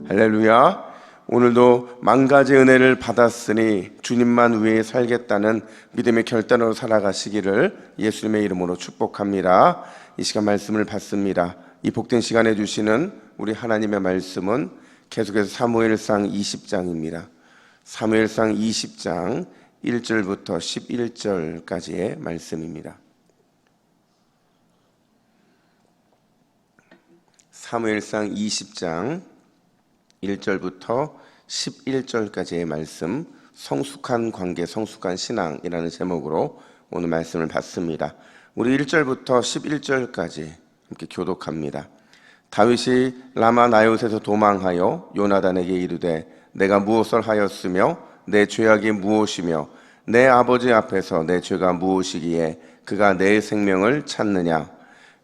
할렐루야. 오늘도 만 가지 은혜를 받았으니 주님만 위해 살겠다는 믿음의 결단으로 살아가시기를 예수님의 이름으로 축복합니다. 이 시간 말씀을 받습니다. 이 복된 시간에 주시는 우리 하나님의 말씀은 계속해서 사무엘상 20장입니다. 사무엘상 20장 1절부터 11절까지의 말씀입니다. 사무엘상 20장 1절부터 11절까지의 말씀, 성숙한 관계, 성숙한 신앙이라는 제목으로 오늘 말씀을 받습니다. 우리 1절부터 11절까지 함께 교독합니다. 다윗이 라마 나요스에서 도망하여 요나단에게 이르되 내가 무엇을 하였으며 내 죄악이 무엇이며 내 아버지 앞에서 내 죄가 무엇이기에 그가 내 생명을 찾느냐.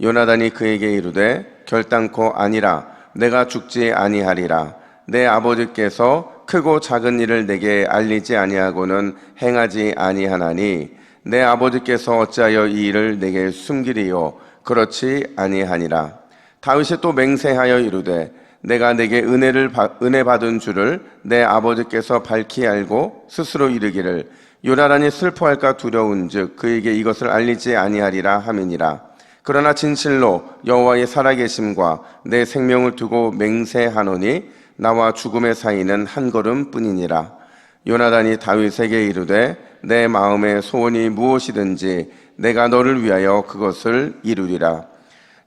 요나단이 그에게 이르되 결단코 아니라 내가 죽지 아니하리라. 내 아버지께서 크고 작은 일을 내게 알리지 아니하고는 행하지 아니하나니 내 아버지께서 어찌하여 이 일을 내게 숨기리요. 그렇지 아니하니라. 다윗이 또 맹세하여 이르되 내가 내게 은혜 받은 줄을 내 아버지께서 밝히 알고 스스로 이르기를 요나단이 슬퍼할까 두려운즉 그에게 이것을 알리지 아니하리라 함이니라. 그러나 진실로 여호와의 살아계심과 내 생명을 두고 맹세하노니 나와 죽음의 사이는 한 걸음뿐이니라. 요나단이 다윗에게 이르되 내 마음의 소원이 무엇이든지 내가 너를 위하여 그것을 이루리라.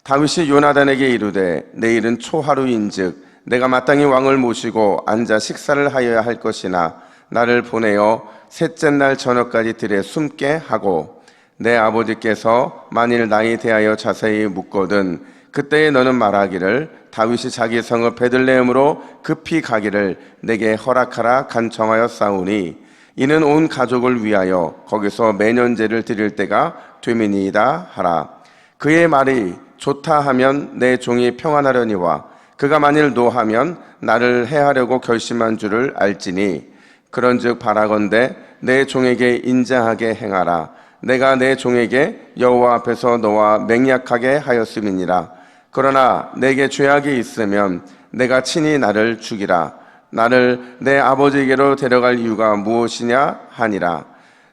다윗이 요나단에게 이르되 내일은 초하루인즉 내가 마땅히 왕을 모시고 앉아 식사를 하여야 할 것이나 나를 보내어 셋째 날 저녁까지 들에 숨게 하고 내 아버지께서 만일 나에 대하여 자세히 묻거든 그때에 너는 말하기를 다윗이 자기 성읍 베들레헴으로 급히 가기를 내게 허락하라 간청하였사오니 이는 온 가족을 위하여 거기서 매년제를 드릴 때가 되미니이다 하라. 그의 말이 좋다 하면 내 종이 평안하려니와 그가 만일 노하면 나를 해하려고 결심한 줄을 알지니 그런즉 바라건대 내 종에게 인자하게 행하라. 내가 내 종에게 여호와 앞에서 너와 맹약하게 하였음이니라. 그러나 내게 죄악이 있으면 내가 친히 나를 죽이라. 나를 내 아버지에게로 데려갈 이유가 무엇이냐 하니라.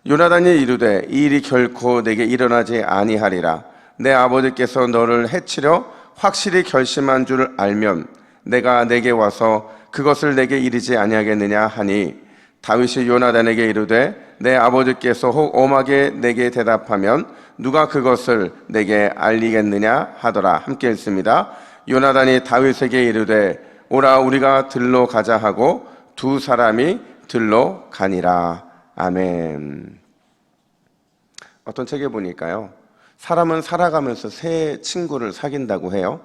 요나단이 이르되 이 일이 결코 내게 일어나지 아니하리라. 내 아버지께서 너를 해치려 확실히 결심한 줄 알면 내가 내게 와서 그것을 내게 이르지 아니하겠느냐 하니 다윗이 요나단에게 이르되 내 아버지께서 혹 엄하게 내게 대답하면 누가 그것을 내게 알리겠느냐 하더라. 함께 읽습니다. 요나단이 다윗에게 이르되 오라 우리가 들로 가자 하고 두 사람이 들로 가니라. 아멘. 어떤 책에 보니까요, 사람은 살아가면서 새 친구를 사귄다고 해요.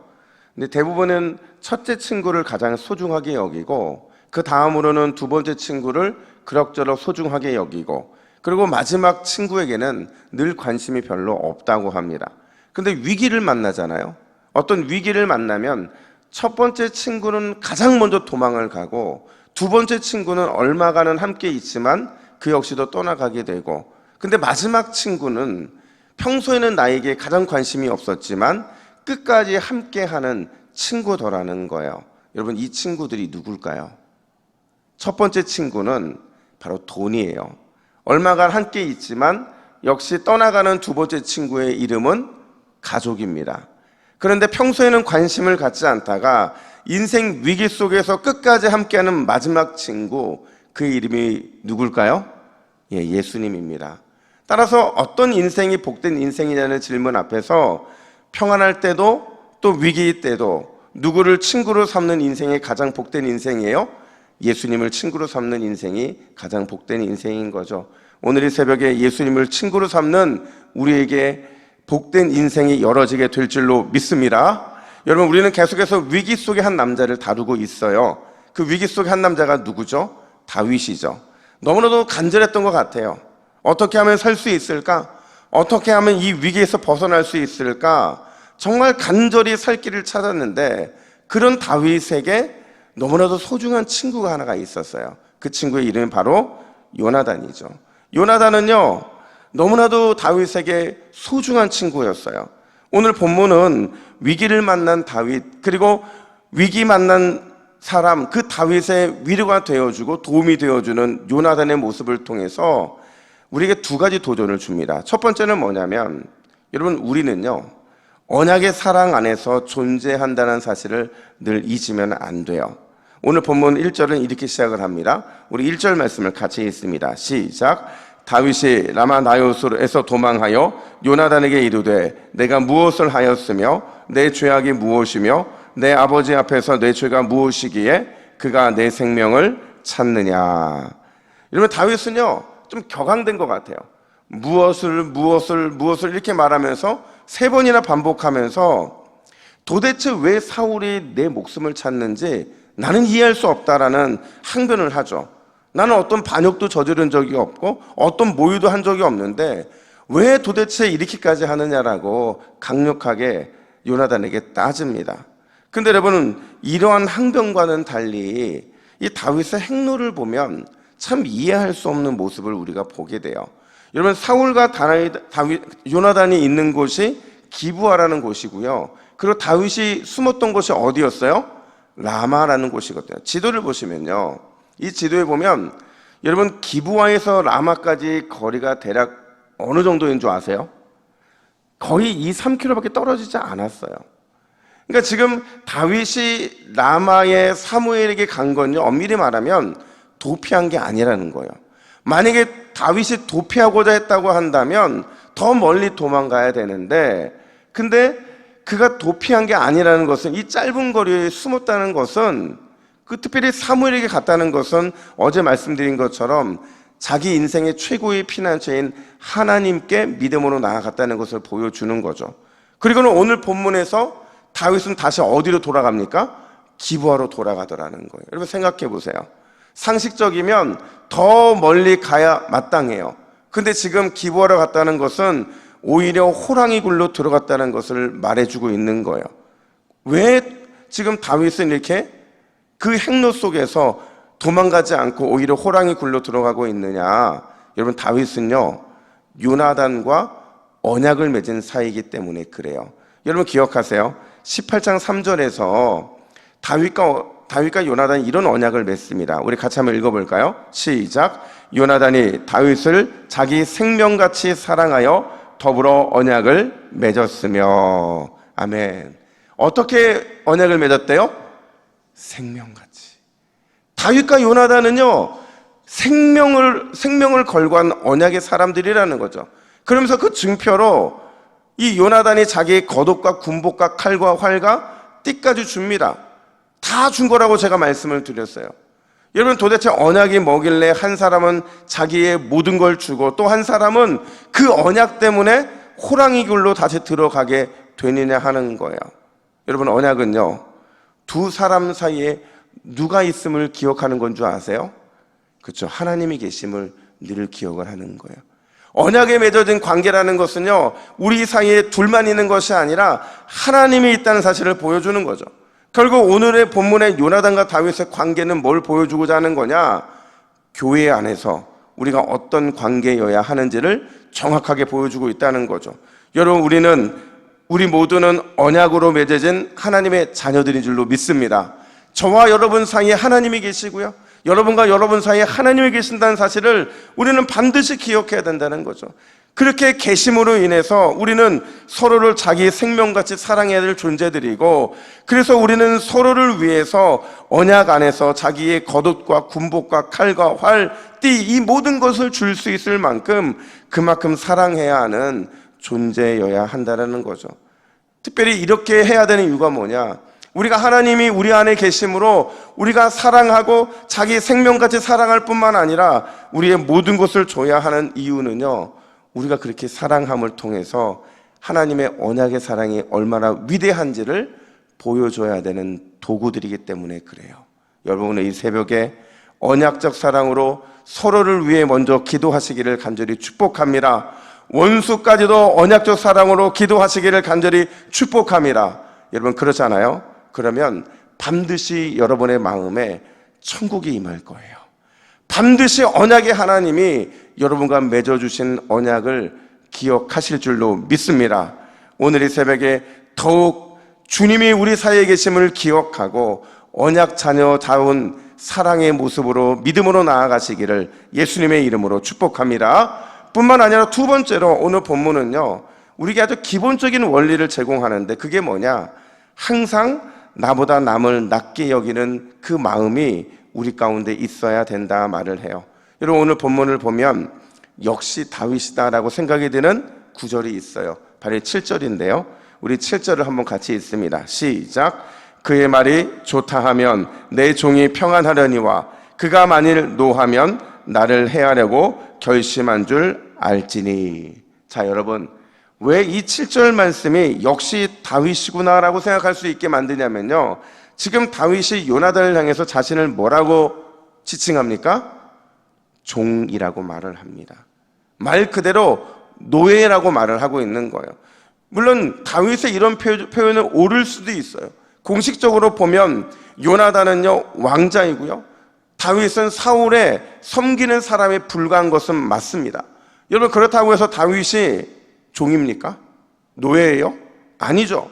근데 대부분은 첫째 친구를 가장 소중하게 여기고 그 다음으로는 두 번째 친구를 그럭저럭 소중하게 여기고 그리고 마지막 친구에게는 늘 관심이 별로 없다고 합니다. 근데 위기를 만나잖아요. 어떤 위기를 만나면 첫 번째 친구는 가장 먼저 도망을 가고 두 번째 친구는 얼마간은 함께 있지만 그 역시도 떠나가게 되고 근데 마지막 친구는 평소에는 나에게 가장 관심이 없었지만 끝까지 함께하는 친구더라는 거예요. 여러분 이 친구들이 누굴까요? 첫 번째 친구는 바로 돈이에요. 얼마간 함께 있지만 역시 떠나가는 두 번째 친구의 이름은 가족입니다. 그런데 평소에는 관심을 갖지 않다가 인생 위기 속에서 끝까지 함께하는 마지막 친구, 그 이름이 누굴까요? 예수님입니다. 따라서 어떤 인생이 복된 인생이냐는 질문 앞에서 평안할 때도 또 위기 때도 누구를 친구로 삼는 인생이 가장 복된 인생이에요? 예수님을 친구로 삼는 인생이 가장 복된 인생인 거죠. 오늘 이 새벽에 예수님을 친구로 삼는 우리에게 복된 인생이 열어지게 될 줄로 믿습니다. 여러분 우리는 계속해서 위기 속의 한 남자를 다루고 있어요. 그 위기 속의 한 남자가 누구죠? 다윗이죠. 너무나도 간절했던 것 같아요. 어떻게 하면 살 수 있을까? 어떻게 하면 이 위기에서 벗어날 수 있을까? 정말 간절히 살 길을 찾았는데 그런 다윗에게 너무나도 소중한 친구가 하나가 있었어요. 그 친구의 이름이 바로 요나단이죠. 요나단은요 너무나도 다윗에게 소중한 친구였어요. 오늘 본문은 위기를 만난 다윗 그리고 위기 만난 사람, 그 다윗의 위로가 되어주고 도움이 되어주는 요나단의 모습을 통해서 우리에게 두 가지 도전을 줍니다. 첫 번째는 뭐냐면, 여러분, 우리는요 언약의 사랑 안에서 존재한다는 사실을 늘 잊으면 안 돼요. 오늘 본문 1절은 이렇게 시작을 합니다. 우리 1절 말씀을 같이 읽습니다. 시작. 다윗이 라마 나요스에서 도망하여 요나단에게 이르되 내가 무엇을 하였으며 내 죄악이 무엇이며 내 아버지 앞에서 내 죄가 무엇이기에 그가 내 생명을 찾느냐. 여러분, 다윗은요 좀 격앙된 것 같아요. 무엇을 이렇게 말하면서 세 번이나 반복하면서 도대체 왜 사울이 내 목숨을 찾는지 나는 이해할 수 없다라는 항변을 하죠. 나는 어떤 반역도 저지른 적이 없고 어떤 모의도 한 적이 없는데 왜 도대체 이렇게까지 하느냐라고 강력하게 요나단에게 따집니다. 근데 여러분, 이러한 항변과는 달리 이 다윗의 행로를 보면 참 이해할 수 없는 모습을 우리가 보게 돼요. 여러분, 사울과 요나단이 있는 곳이 기브아라는 곳이고요. 그리고 다윗이 숨었던 곳이 어디였어요? 라마라는 곳이거든요. 지도를 보시면요, 이 지도에 보면 여러분 기브아에서 라마까지 거리가 대략 어느 정도인 줄 아세요? 거의 2-3km밖에 떨어지지 않았어요. 그러니까 지금 다윗이 라마의 사무엘에게 간 건요, 엄밀히 말하면 도피한 게 아니라는 거예요. 만약에 다윗이 도피하고자 했다고 한다면 더 멀리 도망가야 되는데, 근데 그가 도피한 게 아니라는 것은, 이 짧은 거리에 숨었다는 것은, 특별히 사무엘에게 갔다는 것은 어제 말씀드린 것처럼 자기 인생의 최고의 피난처인 하나님께 믿음으로 나아갔다는 것을 보여주는 거죠. 그리고는 오늘 본문에서 다윗은 다시 어디로 돌아갑니까? 기브아로 돌아가더라는 거예요. 여러분 생각해 보세요. 상식적이면 더 멀리 가야 마땅해요. 근데 지금 기브아로 갔다는 것은 오히려 호랑이 굴로 들어갔다는 것을 말해주고 있는 거예요. 왜 지금 다윗은 이렇게 그 행로 속에서 도망가지 않고 오히려 호랑이 굴로 들어가고 있느냐? 여러분, 다윗은요 요나단과 언약을 맺은 사이이기 때문에 그래요. 여러분 기억하세요. 18장 3절에서 다윗과 요나단이 이런 언약을 맺습니다. 우리 같이 한번 읽어볼까요? 시작. 요나단이 다윗을 자기 생명같이 사랑하여 더불어 언약을 맺었으며. 아멘. 어떻게 언약을 맺었대요? 생명같이. 다윗과 요나단은요 생명을 걸고 한 언약의 사람들이라는 거죠. 그러면서 그 증표로 이 요나단이 자기의 겉옷과 군복과 칼과 활과 띠까지 줍니다. 다 준 거라고 제가 말씀을 드렸어요. 여러분, 도대체 언약이 뭐길래 한 사람은 자기의 모든 걸 주고 또 한 사람은 그 언약 때문에 호랑이 굴로 다시 들어가게 되느냐 하는 거예요. 여러분, 언약은요 두 사람 사이에 누가 있음을 기억하는 건 줄 아세요? 그렇죠. 하나님이 계심을 늘 기억을 하는 거예요. 언약에 맺어진 관계라는 것은요 우리 사이에 둘만 있는 것이 아니라 하나님이 있다는 사실을 보여주는 거죠. 결국 오늘의 본문의 요나단과 다윗의 관계는 뭘 보여주고자 하는 거냐? 교회 안에서 우리가 어떤 관계여야 하는지를 정확하게 보여주고 있다는 거죠. 여러분, 우리 모두는 언약으로 맺어진 하나님의 자녀들인 줄로 믿습니다. 저와 여러분 사이에 하나님이 계시고요, 여러분과 여러분 사이에 하나님이 계신다는 사실을 우리는 반드시 기억해야 된다는 거죠. 그렇게 계심으로 인해서 우리는 서로를 자기 생명같이 사랑해야 될 존재들이고, 그래서 우리는 서로를 위해서 언약 안에서 자기의 겉옷과 군복과 칼과 활, 띠, 이 모든 것을 줄 수 있을 만큼 그만큼 사랑해야 하는 존재여야 한다는 거죠. 특별히 이렇게 해야 되는 이유가 뭐냐? 우리가 하나님이 우리 안에 계심으로 우리가 사랑하고 자기 생명같이 사랑할 뿐만 아니라 우리의 모든 것을 줘야 하는 이유는요, 우리가 그렇게 사랑함을 통해서 하나님의 언약의 사랑이 얼마나 위대한지를 보여줘야 되는 도구들이기 때문에 그래요. 여러분의 이 새벽에 언약적 사랑으로 서로를 위해 먼저 기도하시기를 간절히 축복합니다. 원수까지도 언약적 사랑으로 기도하시기를 간절히 축복합니다. 여러분, 그렇잖아요? 그러면 반드시 여러분의 마음에 천국이 임할 거예요. 반드시 언약의 하나님이 여러분과 맺어주신 언약을 기억하실 줄로 믿습니다. 오늘 이 새벽에 더욱 주님이 우리 사이에 계심을 기억하고 언약 자녀다운 사랑의 모습으로 믿음으로 나아가시기를 예수님의 이름으로 축복합니다. 뿐만 아니라 두 번째로 오늘 본문은요, 우리에게 아주 기본적인 원리를 제공하는데, 그게 뭐냐? 항상 나보다 남을 낮게 여기는 그 마음이 우리 가운데 있어야 된다 말을 해요. 여러분, 오늘 본문을 보면 역시 다윗이다라고 생각이 드는 구절이 있어요. 바로 7절인데요. 우리 7절을 한번 같이 읽습니다. 시작. 그의 말이 좋다 하면 내 종이 평안하려니와 그가 만일 노하면 나를 해하려고 결심한 줄 알지니. 자, 여러분, 왜 이 7절 말씀이 역시 다윗이구나라고 생각할 수 있게 만드냐면요, 지금 다윗이 요나단을 향해서 자신을 뭐라고 지칭합니까? 종이라고 말을 합니다. 말 그대로 노예라고 말을 하고 있는 거예요. 물론 다윗의 이런 표현은 옳을 수도 있어요. 공식적으로 보면 요나단은요, 왕자이고요, 다윗은 사울의 섬기는 사람에 불과한 것은 맞습니다. 여러분, 그렇다고 해서 다윗이 종입니까? 노예예요? 아니죠.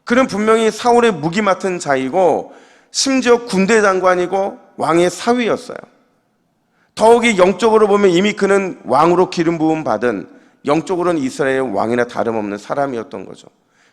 그는 분명히 사울의 무기 맡은 자이고 심지어 군대 장관이고 왕의 사위였어요. 더욱이 영적으로 보면 이미 그는 왕으로 기름 부음 받은, 영적으로는 이스라엘의 왕이나 다름없는 사람이었던 거죠.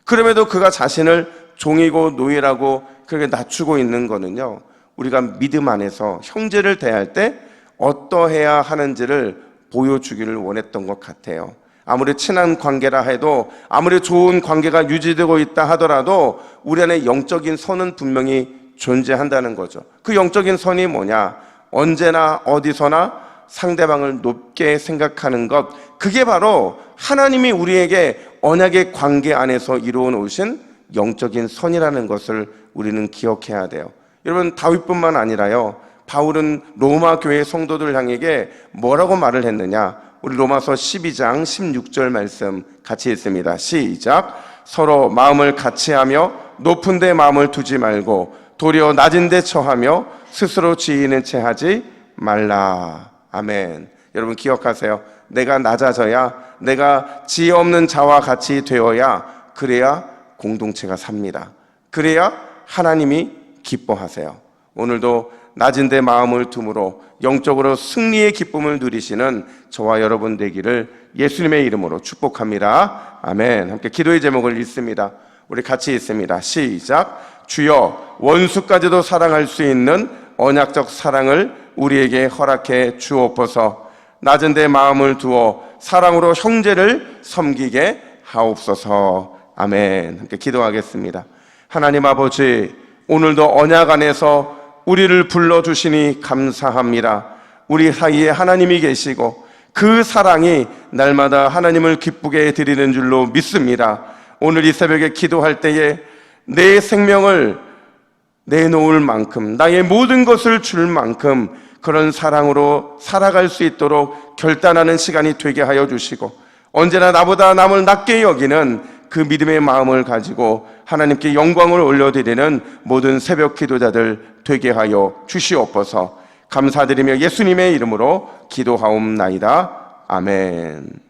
그럼에도 그가 자신을 종이고 노예라고 그렇게 낮추고 있는 거는요, 우리가 믿음 안에서 형제를 대할 때 어떠해야 하는지를 보여주기를 원했던 것 같아요. 아무리 친한 관계라 해도, 아무리 좋은 관계가 유지되고 있다 하더라도 우리 안에 영적인 선은 분명히 존재한다는 거죠. 그 영적인 선이 뭐냐? 언제나 어디서나 상대방을 높게 생각하는 것, 그게 바로 하나님이 우리에게 언약의 관계 안에서 이루어 놓으신 영적인 선이라는 것을 우리는 기억해야 돼요. 여러분, 다윗뿐만 아니라요, 바울은 로마 교회 성도들 향에게 뭐라고 말을 했느냐? 우리 로마서 12장 16절 말씀 같이 읽습니다. 시작. 서로 마음을 같이하며 높은 데 마음을 두지 말고 도리어 낮은 데 처하며 스스로 지혜있는 채 하지 말라. 아멘. 여러분, 기억하세요. 내가 낮아져야, 내가 지혜 없는 자와 같이 되어야, 그래야 공동체가 삽니다. 그래야 하나님이 기뻐하세요. 오늘도 낮은 데 마음을 둠으로 영적으로 승리의 기쁨을 누리시는 저와 여러분 되기를 예수님의 이름으로 축복합니다. 아멘. 함께 기도의 제목을 읽습니다. 우리 같이 읽습니다. 시작. 주여, 원수까지도 사랑할 수 있는 언약적 사랑을 우리에게 허락해 주옵소서. 낮은 데 마음을 두어 사랑으로 형제를 섬기게 하옵소서. 아멘. 함께 기도하겠습니다. 하나님 아버지, 오늘도 언약 안에서 우리를 불러주시니 감사합니다. 우리 사이에 하나님이 계시고 그 사랑이 날마다 하나님을 기쁘게 드리는 줄로 믿습니다. 오늘 이 새벽에 기도할 때에 내 생명을 내놓을 만큼, 나의 모든 것을 줄 만큼 그런 사랑으로 살아갈 수 있도록 결단하는 시간이 되게 하여 주시고, 언제나 나보다 남을 낮게 여기는 그 믿음의 마음을 가지고 하나님께 영광을 올려드리는 모든 새벽 기도자들 되게 하여 주시옵소서. 감사드리며 예수님의 이름으로 기도하옵나이다. 아멘.